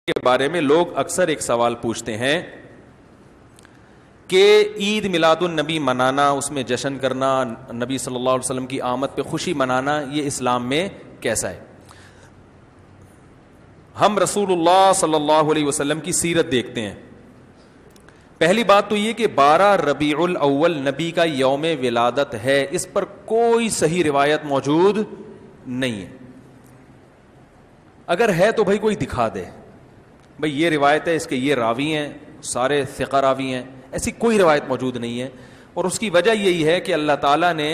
کے بارے میں لوگ اکثر ایک سوال پوچھتے ہیں کہ عید میلاد النبی منانا, اس میں جشن کرنا, نبی صلی اللہ علیہ وسلم کی آمد پہ خوشی منانا, یہ اسلام میں کیسا ہے؟ ہم رسول اللہ صلی اللہ علیہ وسلم کی سیرت دیکھتے ہیں. پہلی بات تو یہ کہ 12 ربیع الاول نبی کا یوم ولادت ہے, اس پر کوئی صحیح روایت موجود نہیں ہے. اگر ہے تو بھائی کوئی دکھا دے, بھائی یہ روایت ہے, اس کے یہ راوی ہیں, سارے ثقہ راوی ہیں. ایسی کوئی روایت موجود نہیں ہے, اور اس کی وجہ یہی ہے کہ اللہ تعالیٰ نے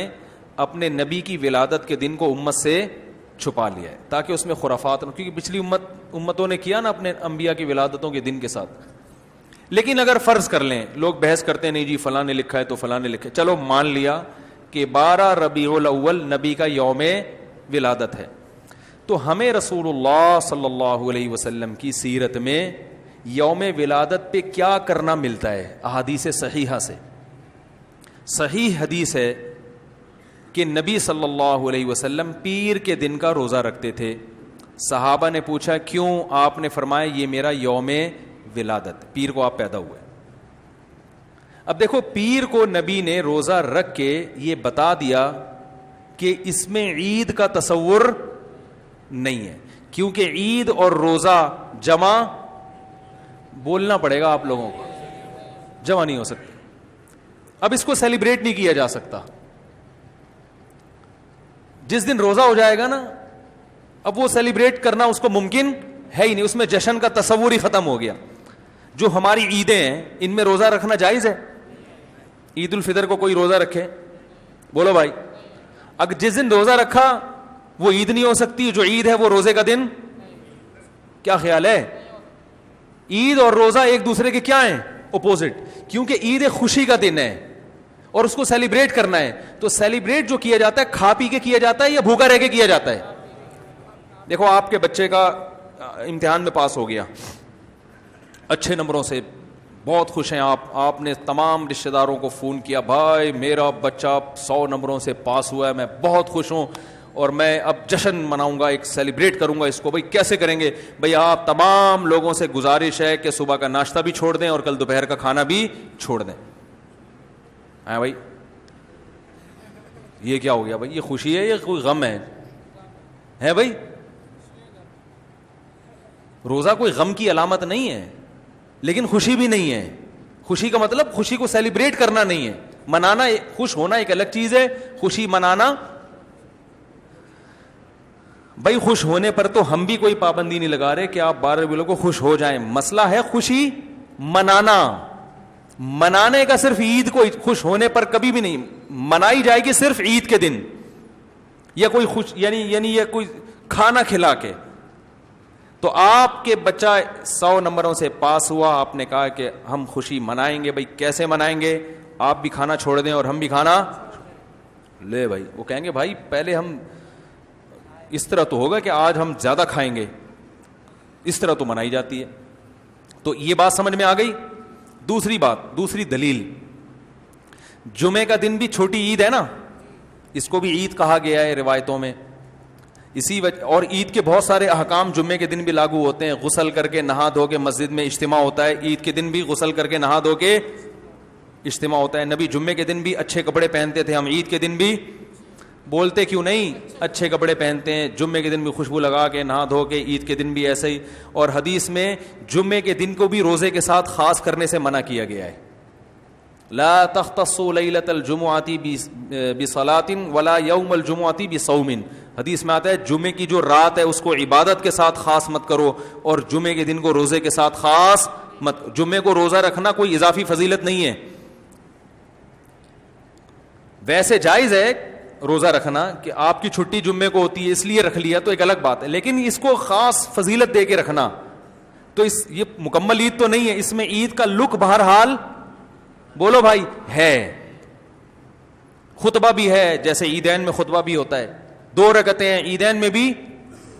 اپنے نبی کی ولادت کے دن کو امت سے چھپا لیا ہے تاکہ اس میں خرافات نہ, کیونکہ پچھلی امتوں نے کیا نا اپنے انبیاء کی ولادتوں کے دن کے ساتھ. لیکن اگر فرض کر لیں, لوگ بحث کرتے ہیں نہیں جی فلاں نے لکھا ہے تو فلاں نے لکھا ہے, چلو مان لیا کہ 12 ربیع الاول نبی کا یوم ولادت ہے, تو ہمیں رسول اللہ صلی اللہ علیہ وسلم کی سیرت میں یوم ولادت پہ کیا کرنا ملتا ہے؟ احادیث صحیحہ سے صحیح حدیث ہے کہ نبی صلی اللہ علیہ وسلم پیر کے دن کا روزہ رکھتے تھے. صحابہ نے پوچھا کیوں؟ آپ نے فرمایا یہ میرا یوم ولادت, پیر کو آپ پیدا ہوئے. اب دیکھو, پیر کو نبی نے روزہ رکھ کے یہ بتا دیا کہ اس میں عید کا تصور نہیں ہے, کیونکہ عید اور روزہ جمع بولنا پڑے گا آپ لوگوں کو, جمع نہیں ہو سکتے. اب اس کو سیلیبریٹ نہیں کیا جا سکتا. جس دن روزہ ہو جائے گا نا, اب وہ سیلیبریٹ کرنا اس کو ممکن ہے ہی نہیں, اس میں جشن کا تصور ہی ختم ہو گیا. جو ہماری عیدیں ہیں ان میں روزہ رکھنا جائز ہے؟ عید الفطر کو کوئی روزہ رکھے؟ بولو بھائی. اگر جس دن روزہ رکھا وہ عید نہیں ہو سکتی, جو عید ہے وہ روزے کا دن. کیا خیال ہے؟ عید اور روزہ ایک دوسرے کے کیا ہیں؟ اپوزٹ. کیونکہ عید ایک خوشی کا دن ہے اور اس کو سیلیبریٹ کرنا ہے, تو سیلیبریٹ جو کیا جاتا ہے کھا پی کے کیا جاتا ہے یا بھوکا رہ کے کیا جاتا ہے؟ دیکھو, آپ کے بچے کا امتحان میں پاس ہو گیا اچھے نمبروں سے, بہت خوش ہیں آپ نے تمام رشتہ داروں کو فون کیا, بھائی میرا بچہ 100 نمبروں سے پاس ہوا ہے, میں بہت خوش ہوں اور میں اب جشن مناؤں گا, ایک سیلیبریٹ کروں گا اس کو. بھائی کیسے کریں گے؟ بھائی آپ تمام لوگوں سے گزارش ہے کہ صبح کا ناشتہ بھی چھوڑ دیں اور کل دوپہر کا کھانا بھی چھوڑ دیں. ہاں بھائی, یہ کیا ہو گیا بھائی؟ یہ خوشی ہے یا کوئی غم ہے بھائی؟ روزہ کوئی غم کی علامت نہیں ہے, لیکن خوشی بھی نہیں ہے. خوشی کا مطلب خوشی کو سیلیبریٹ کرنا نہیں ہے, منانا. خوش ہونا ایک الگ چیز ہے, خوشی منانا. بھائی خوش ہونے پر تو ہم بھی کوئی پابندی نہیں لگا رہے کہ آپ 12 ربیع کو خوش ہو جائیں. مسئلہ ہے خوشی منانا. منانے کا صرف عید کو خوش ہونے پر کبھی بھی نہیں منائی جائے گی, صرف عید کے دن یا کوئی خوش یعنی یہ کوئی کھانا کھلا کے. تو آپ کے بچہ 100 نمبروں سے پاس ہوا, آپ نے کہا کہ ہم خوشی منائیں گے. بھائی کیسے منائیں گے؟ آپ بھی کھانا چھوڑ دیں اور ہم بھی کھانا لے. بھائی وہ کہیں گے بھائی پہلے ہم اس طرح تو ہوگا کہ آج ہم زیادہ کھائیں گے, اس طرح تو منائی جاتی ہے. تو یہ بات سمجھ میں آ گئی. دوسری بات, دوسری دلیل, جمعے کا دن بھی چھوٹی عید ہے نا, اس کو بھی عید کہا گیا ہے روایتوں میں. اسی وجہ, اور عید کے بہت سارے احکام جمعے کے دن بھی لاگو ہوتے ہیں. غسل کر کے نہا دھو کے مسجد میں اجتماع ہوتا ہے, عید کے دن بھی غسل کر کے نہا دھو کے اجتماع ہوتا ہے. نبی جمعے کے دن بھی اچھے کپڑے پہنتے تھے, ہم عید کے دن بھی بولتے کیوں نہیں اچھے کپڑے پہنتے ہیں, جمعے کے دن بھی خوشبو لگا کے نہا دھو کے, عید کے دن بھی ایسے ہی. اور حدیث میں جمعے کے دن کو بھی روزے کے ساتھ خاص کرنے سے منع کیا گیا ہے. لا تختصوا لیلۃ الجمعۃ بصلاۃ ولا یوم الجمعۃ بصوم. حدیث میں آتا ہے جمعے کی جو رات ہے اس کو عبادت کے ساتھ خاص مت کرو, اور جمعے کے دن کو روزے کے ساتھ خاص مت. جمعے کو روزہ رکھنا کوئی اضافی فضیلت نہیں ہے. ویسے جائز ہے روزہ رکھنا کہ آپ کی چھٹی جمعے کو ہوتی ہے اس لیے رکھ لیا, تو ایک الگ بات ہے. لیکن اس کو خاص فضیلت دے کے رکھنا تو یہ مکمل عید تو نہیں ہے. اس میں عید کا لک بہرحال بولو بھائی ہے, خطبہ بھی ہے, جیسے عیدین میں خطبہ بھی ہوتا ہے, 2 رکعتیں ہیں عیدین میں بھی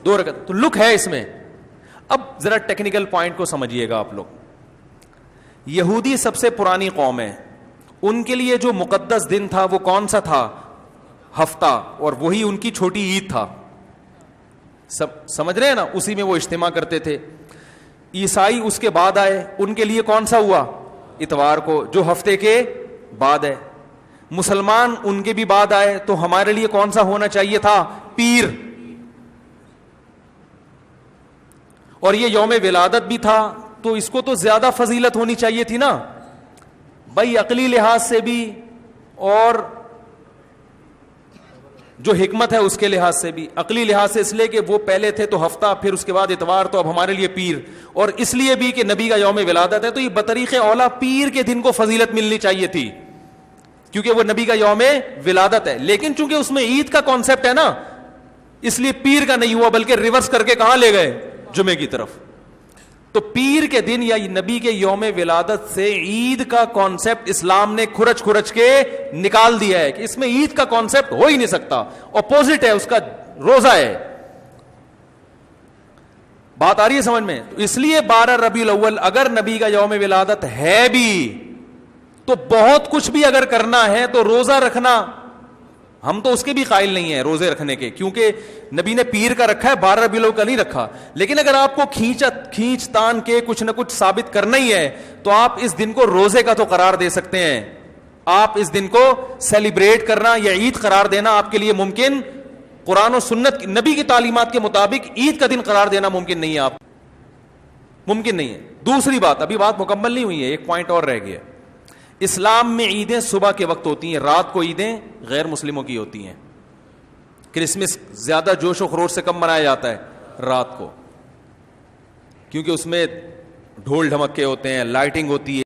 2 رکعت, تو لک ہے اس میں. اب ذرا ٹیکنیکل پوائنٹ کو سمجھیے گا آپ لوگ. یہودی سب سے پرانی قوم ہے, ان کے لیے جو مقدس دن تھا وہ کون سا تھا؟ ہفتہ, اور وہی ان کی چھوٹی عید تھا. سمجھ رہے ہیں نا, اسی میں وہ اجتماع کرتے تھے. عیسائی اس کے بعد آئے, ان کے لیے کون سا ہوا؟ اتوار کو, جو ہفتے کے بعد ہے. مسلمان ان کے بھی بعد آئے, تو ہمارے لیے کون سا ہونا چاہیے تھا؟ پیر. اور یہ یوم ولادت بھی تھا, تو اس کو تو زیادہ فضیلت ہونی چاہیے تھی نا بھائی, عقلی لحاظ سے بھی اور جو حکمت ہے اس کے لحاظ سے بھی. عقلی لحاظ سے اس لیے کہ وہ پہلے تھے تو ہفتہ, پھر اس کے بعد اتوار, تو اب ہمارے لیے پیر. اور اس لیے بھی کہ نبی کا یوم ولادت ہے, تو یہ بطریق اولا پیر کے دن کو فضیلت ملنی چاہیے تھی, کیونکہ وہ نبی کا یوم ولادت ہے. لیکن چونکہ اس میں عید کا کانسیپٹ ہے نا, اس لیے پیر کا نہیں ہوا, بلکہ ریورس کر کے کہاں لے گئے؟ جمعے کی طرف. تو پیر کے دن یا نبی کے یوم ولادت سے عید کا کانسیپٹ اسلام نے کھرچ کھرچ کے نکال دیا ہے کہ اس میں عید کا کانسیپٹ ہو ہی نہیں سکتا, اپوزٹ ہے اس کا, روزہ ہے. بات آ رہی ہے سمجھ میں؟ تو اس لیے 12 ربیع الاول اگر نبی کا یوم ولادت ہے بھی, تو بہت کچھ بھی اگر کرنا ہے تو روزہ رکھنا, ہم تو اس کے بھی قائل نہیں ہیں روزے رکھنے کے, کیونکہ نبی نے پیر کا رکھا ہے, 12 ربیع الاول کا نہیں رکھا. لیکن اگر آپ کو کھینچ تان کے کچھ نہ کچھ ثابت کرنا ہی ہے, تو آپ اس دن کو روزے کا تو قرار دے سکتے ہیں. آپ اس دن کو سیلیبریٹ کرنا یا عید قرار دینا آپ کے لیے ممکن, قرآن و سنت نبی کی تعلیمات کے مطابق عید کا دن قرار دینا ممکن نہیں ہے, آپ ممکن نہیں ہے. دوسری بات, ابھی بات مکمل نہیں ہوئی ہے, ایک پوائنٹ اور رہ گیا. اسلام میں عیدیں صبح کے وقت ہوتی ہیں, رات کو عیدیں غیر مسلموں کی ہوتی ہیں. کرسمس زیادہ جوش و خروش سے کم منایا جاتا ہے رات کو, کیونکہ اس میں ڈھول ڈھمکے ہوتے ہیں, لائٹنگ ہوتی ہے.